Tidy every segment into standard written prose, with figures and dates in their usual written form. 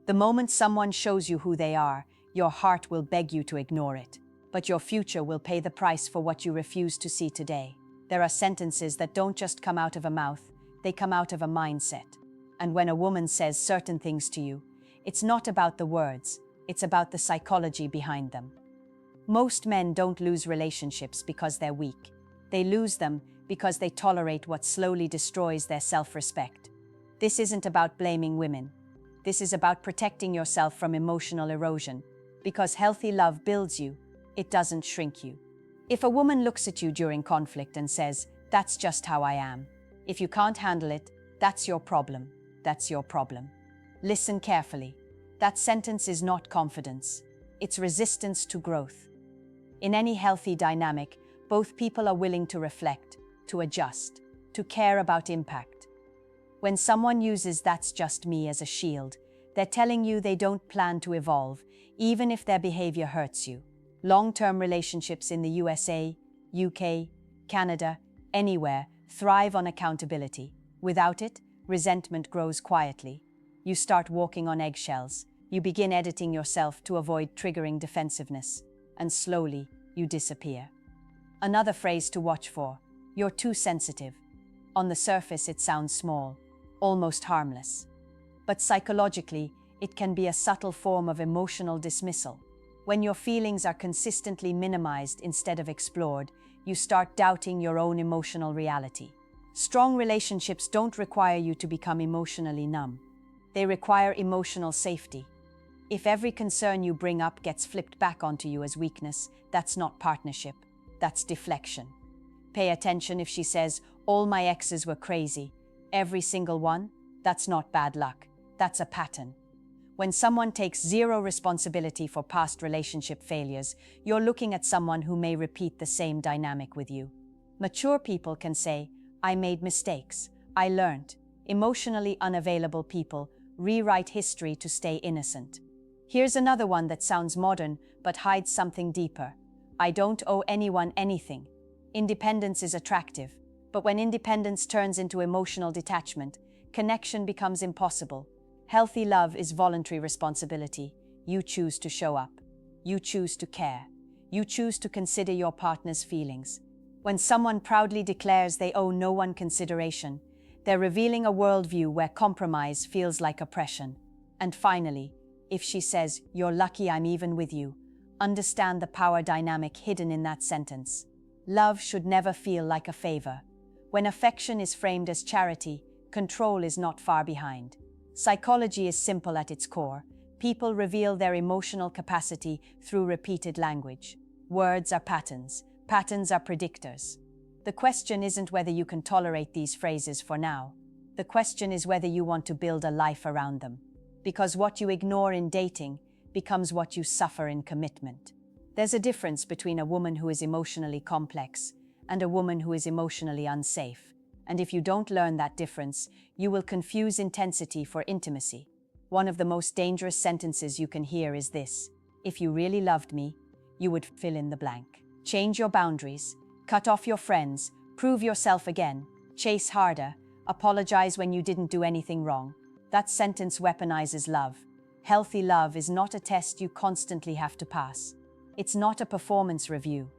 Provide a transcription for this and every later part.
The moment someone shows you who they are, your heart will beg you to ignore it. But your future will pay the price for what you refuse to see today. There are sentences that don't just come out of a mouth, they come out of a mindset. And when a woman says certain things to you, it's not about the words, it's about the psychology behind them. Most men don't lose relationships because they're weak. They lose them because they tolerate what slowly destroys their self-respect. This isn't about blaming women. This is about protecting yourself from emotional erosion. Because healthy love builds you, it doesn't shrink you. If a woman looks at you during conflict and says, "That's just how I am," if you can't handle it, that's your problem. That's your problem. Listen carefully. That sentence is not confidence. It's resistance to growth. In any healthy dynamic, both people are willing to reflect, to adjust, to care about impact. When someone uses "that's just me" as a shield, they're telling you they don't plan to evolve, even if their behavior hurts you. Long-term relationships in the USA, UK, Canada, anywhere, thrive on accountability. Without it, resentment grows quietly. You start walking on eggshells. You begin editing yourself to avoid triggering defensiveness. And slowly, you disappear. Another phrase to watch for: "You're too sensitive." On the surface, it sounds small, almost harmless. But psychologically, it can be a subtle form of emotional dismissal. When your feelings are consistently minimized instead of explored, you start doubting your own emotional reality. Strong relationships don't require you to become emotionally numb. They require emotional safety. If every concern you bring up gets flipped back onto you as weakness, that's not partnership, that's deflection. Pay attention if she says, "All my exes were crazy." Every single one? That's not bad luck, that's a pattern. When someone takes zero responsibility for past relationship failures, you're looking at someone who may repeat the same dynamic with you. Mature people can say, "I made mistakes, I learned." Emotionally unavailable people rewrite history to stay innocent. Here's another one that sounds modern but hides something deeper. "I don't owe anyone anything." Independence is attractive, but when independence turns into emotional detachment, connection becomes impossible. Healthy love is voluntary responsibility. You choose to show up. You choose to care. You choose to consider your partner's feelings. When someone proudly declares they owe no one consideration, they're revealing a worldview where compromise feels like oppression. And finally, if she says, "You're lucky I'm even with you," understand the power dynamic hidden in that sentence. Love should never feel like a favor. When affection is framed as charity, control is not far behind. Psychology is simple at its core. People reveal their emotional capacity through repeated language. Words are patterns. Patterns are predictors. The question isn't whether you can tolerate these phrases for now. The question is whether you want to build a life around them. Because what you ignore in dating becomes what you suffer in commitment. There's a difference between a woman who is emotionally complex and a woman who is emotionally unsafe. And if you don't learn that difference, you will confuse intensity for intimacy. One of the most dangerous sentences you can hear is this: "If you really loved me, you would fill in the blank." Change your boundaries, cut off your friends, prove yourself again, chase harder, apologize when you didn't do anything wrong. That sentence weaponizes love. Healthy love is not a test you constantly have to pass. It's not a performance review.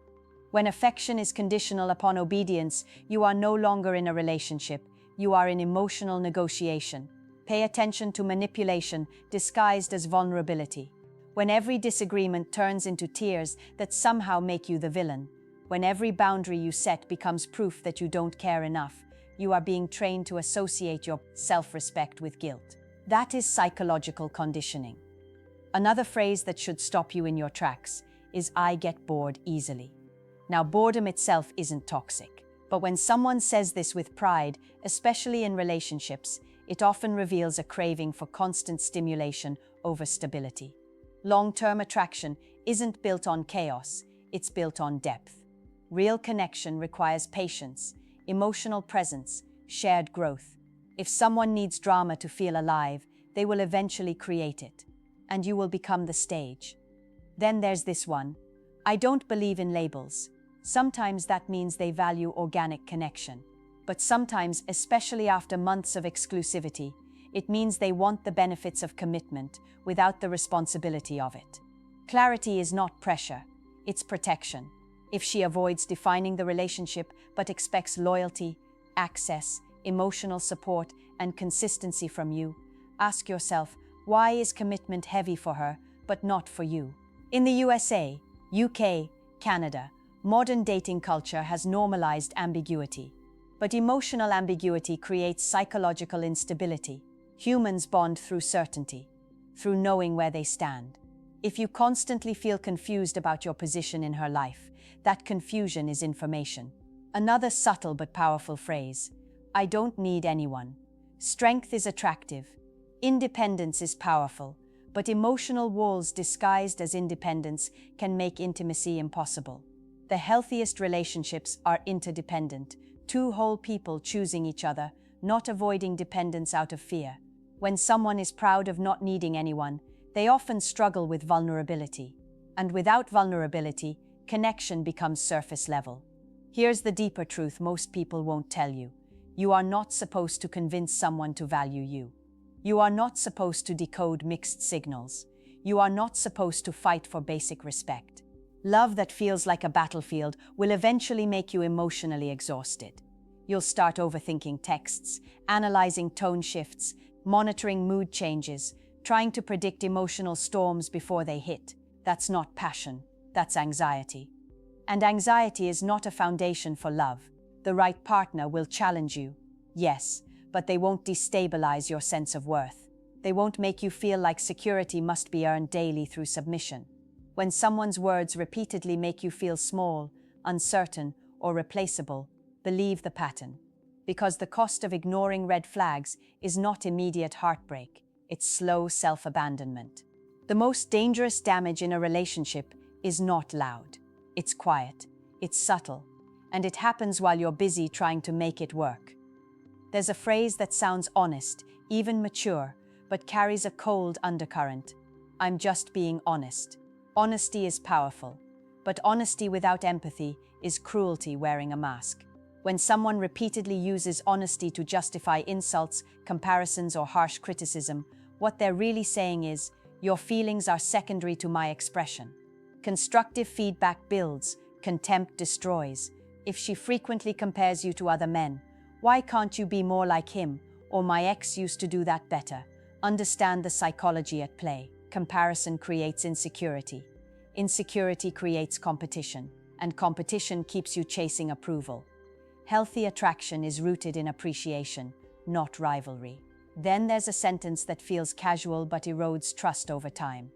When affection is conditional upon obedience, you are no longer in a relationship, you are in emotional negotiation. Pay attention to manipulation disguised as vulnerability. When every disagreement turns into tears that somehow make you the villain, when every boundary you set becomes proof that you don't care enough, you are being trained to associate your self-respect with guilt. That is psychological conditioning. Another phrase that should stop you in your tracks is "I get bored easily." Now, boredom itself isn't toxic, but when someone says this with pride, especially in relationships, it often reveals a craving for constant stimulation over stability. Long-term attraction isn't built on chaos, it's built on depth. Real connection requires patience, emotional presence, shared growth. If someone needs drama to feel alive, they will eventually create it, and you will become the stage. Then there's this one: "I don't believe in labels." Sometimes that means they value organic connection. But sometimes, especially after months of exclusivity, It means they want the benefits of commitment without the responsibility of it. Clarity is not pressure, it's protection. If she avoids defining the relationship but expects loyalty, access, emotional support, and consistency from you, ask yourself, why is commitment heavy for her but not for you? In the USA, UK, Canada, modern dating culture has normalized ambiguity. But emotional ambiguity creates psychological instability. Humans bond through certainty, through knowing where they stand. If you constantly feel confused about your position in her life, that confusion is information. Another subtle but powerful phrase: I don't need anyone. Strength is attractive. Independence is powerful, but emotional walls disguised as independence can make intimacy impossible. The healthiest relationships are interdependent, two whole people choosing each other, not avoiding dependence out of fear. When someone is proud of not needing anyone, they often struggle with vulnerability. And without vulnerability, connection becomes surface level. Here's the deeper truth most people won't tell you. You are not supposed to convince someone to value you. You are not supposed to decode mixed signals. You are not supposed to fight for basic respect. Love that feels like a battlefield will eventually make you emotionally exhausted. You'll start overthinking texts, analyzing tone shifts, monitoring mood changes, trying to predict emotional storms before they hit. That's not passion, that's anxiety. And anxiety is not a foundation for love. The right partner will challenge you, yes, but they won't destabilize your sense of worth. They won't make you feel like security must be earned daily through submission. When someone's words repeatedly make you feel small, uncertain, or replaceable, believe the pattern. Because the cost of ignoring red flags is not immediate heartbreak, it's slow self-abandonment. The most dangerous damage in a relationship is not loud. It's quiet, it's subtle, and it happens while you're busy trying to make it work. There's a phrase that sounds honest, even mature, but carries a cold undercurrent. I'm just being honest. Honesty is powerful, but honesty without empathy is cruelty wearing a mask. When someone repeatedly uses honesty to justify insults, comparisons, or harsh criticism, what they're really saying is, your feelings are secondary to my expression. Constructive feedback builds, contempt destroys. If she frequently compares you to other men, why can't you be more like him? Or my ex used to do that better. Understand the psychology at play. Comparison creates insecurity. Insecurity creates competition, and competition keeps you chasing approval. Healthy attraction is rooted in appreciation, not rivalry. Then there's a sentence that feels casual but erodes trust over time.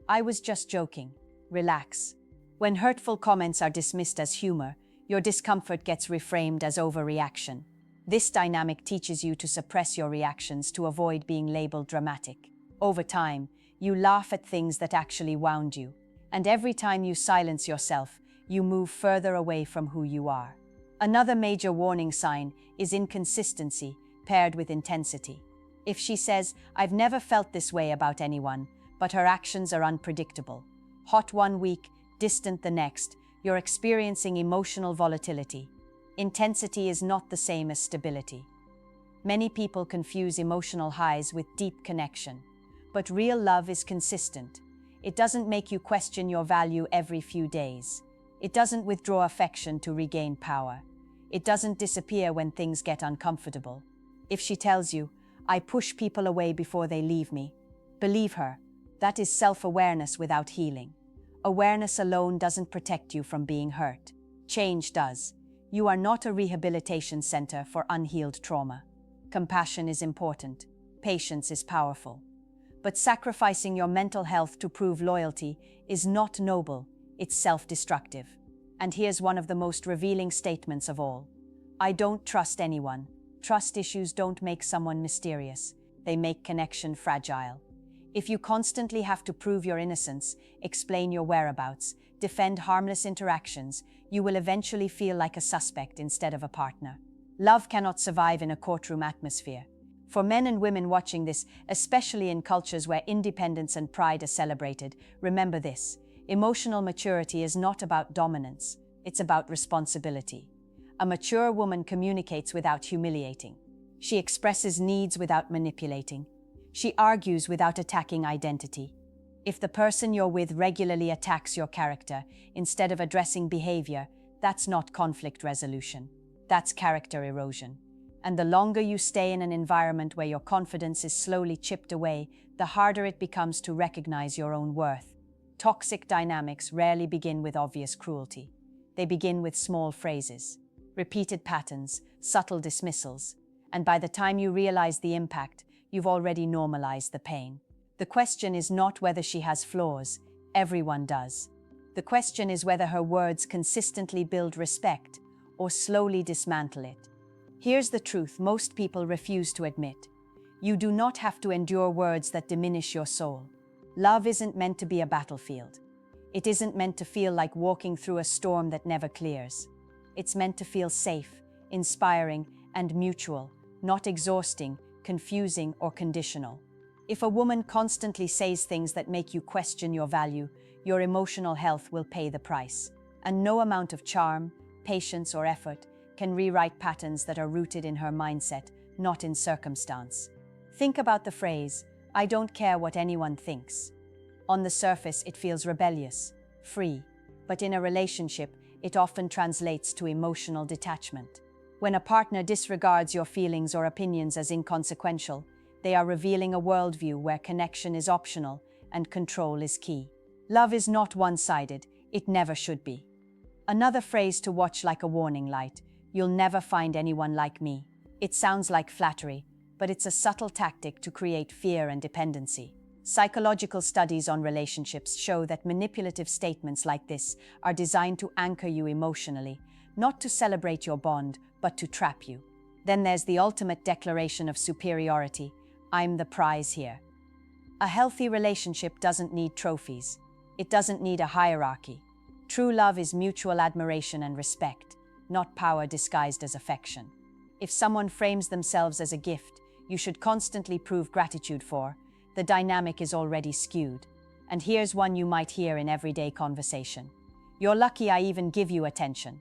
I was just joking. Relax. When hurtful comments are dismissed as humor, your discomfort gets reframed as overreaction. This dynamic teaches you to suppress your reactions to avoid being labeled dramatic. Over time, you laugh at things that actually wound you. And every time you silence yourself, you move further away from who you are. Another major warning sign is inconsistency paired with intensity. If she says, I've never felt this way about anyone, but her actions are unpredictable. Hot one week, distant the next, you're experiencing emotional volatility. Intensity is not the same as stability. Many people confuse emotional highs with deep connection. But real love is consistent. It doesn't make you question your value every few days. It doesn't withdraw affection to regain power. It doesn't disappear when things get uncomfortable. If she tells you, I push people away before they leave me, believe her. That is self-awareness without healing. Awareness alone doesn't protect you from being hurt. Change does. You are not a rehabilitation center for unhealed trauma. Compassion is important. Patience is powerful. But sacrificing your mental health to prove loyalty is not noble, it's self-destructive. And here's one of the most revealing statements of all. I don't trust anyone. Trust issues don't make someone mysterious. They make connection fragile. If you constantly have to prove your innocence, explain your whereabouts, defend harmless interactions, you will eventually feel like a suspect instead of a partner. Love cannot survive in a courtroom atmosphere. For men and women watching this, especially in cultures where independence and pride are celebrated, remember this: emotional maturity is not about dominance, it's about responsibility. A mature woman communicates without humiliating. She expresses needs without manipulating. She argues without attacking identity. If the person you're with regularly attacks your character instead of addressing behavior, that's not conflict resolution. That's character erosion. And the longer you stay in an environment where your confidence is slowly chipped away, the harder it becomes to recognize your own worth. Toxic dynamics rarely begin with obvious cruelty. They begin with small phrases, repeated patterns, subtle dismissals, and by the time you realize the impact, you've already normalized the pain. The question is not whether she has flaws. Everyone does. The question is whether her words consistently build respect or slowly dismantle it. Here's the truth most people refuse to admit. You do not have to endure words that diminish your soul. Love isn't meant to be a battlefield. It isn't meant to feel like walking through a storm that never clears. It's meant to feel safe, inspiring, and mutual, not exhausting, confusing, or conditional. If a woman constantly says things that make you question your value, your emotional health will pay the price. And no amount of charm, patience, or effort can rewrite patterns that are rooted in her mindset, not in circumstance. Think about the phrase, "I don't care what anyone thinks." On the surface, it feels rebellious, free, but in a relationship, it often translates to emotional detachment. When a partner disregards your feelings or opinions as inconsequential, they are revealing a worldview where connection is optional and control is key. Love is not one-sided, it never should be. Another phrase to watch like a warning light, "You'll never find anyone like me." It sounds like flattery, but it's a subtle tactic to create fear and dependency. Psychological studies on relationships show that manipulative statements like this are designed to anchor you emotionally, not to celebrate your bond, but to trap you. Then there's the ultimate declaration of superiority, "I'm the prize here." A healthy relationship doesn't need trophies. It doesn't need a hierarchy. True love is mutual admiration and respect, not power disguised as affection. If someone frames themselves as a gift you should constantly prove gratitude for, the dynamic is already skewed. And here's one you might hear in everyday conversation. "You're lucky I even give you attention."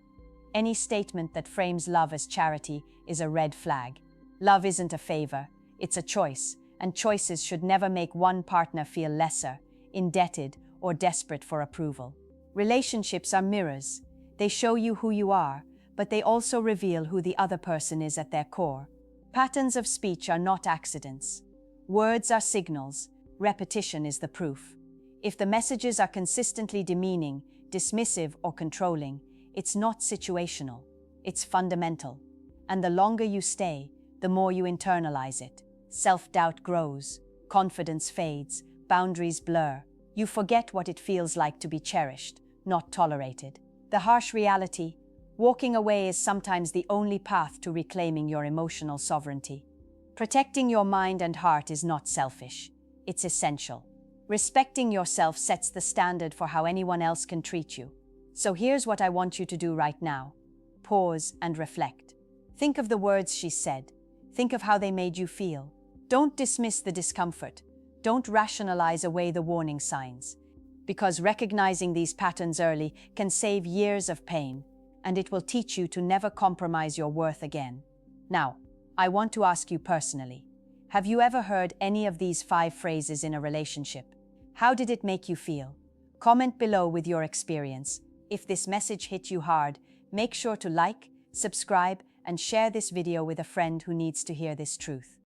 Any statement that frames love as charity is a red flag. Love isn't a favor, it's a choice, and choices should never make one partner feel lesser, indebted, or desperate for approval. Relationships are mirrors. They show you who you are, but they also reveal who the other person is at their core. Patterns of speech are not accidents. Words are signals. Repetition is the proof. If the messages are consistently demeaning, dismissive, or controlling, it's not situational. It's fundamental. And the longer you stay, the more you internalize it. Self-doubt grows, confidence fades, boundaries blur. You forget what it feels like to be cherished, not tolerated. The harsh reality, walking away is sometimes the only path to reclaiming your emotional sovereignty. Protecting your mind and heart is not selfish. It's essential. Respecting yourself sets the standard for how anyone else can treat you. So here's what I want you to do right now. Pause and reflect. Think of the words she said. Think of how they made you feel. Don't dismiss the discomfort. Don't rationalize away the warning signs. Because recognizing these patterns early can save years of pain, and it will teach you to never compromise your worth again. Now, I want to ask you personally, have you ever heard any of these 5 phrases in a relationship? How did it make you feel? Comment below with your experience. If this message hit you hard, make sure to like, subscribe, and share this video with a friend who needs to hear this truth.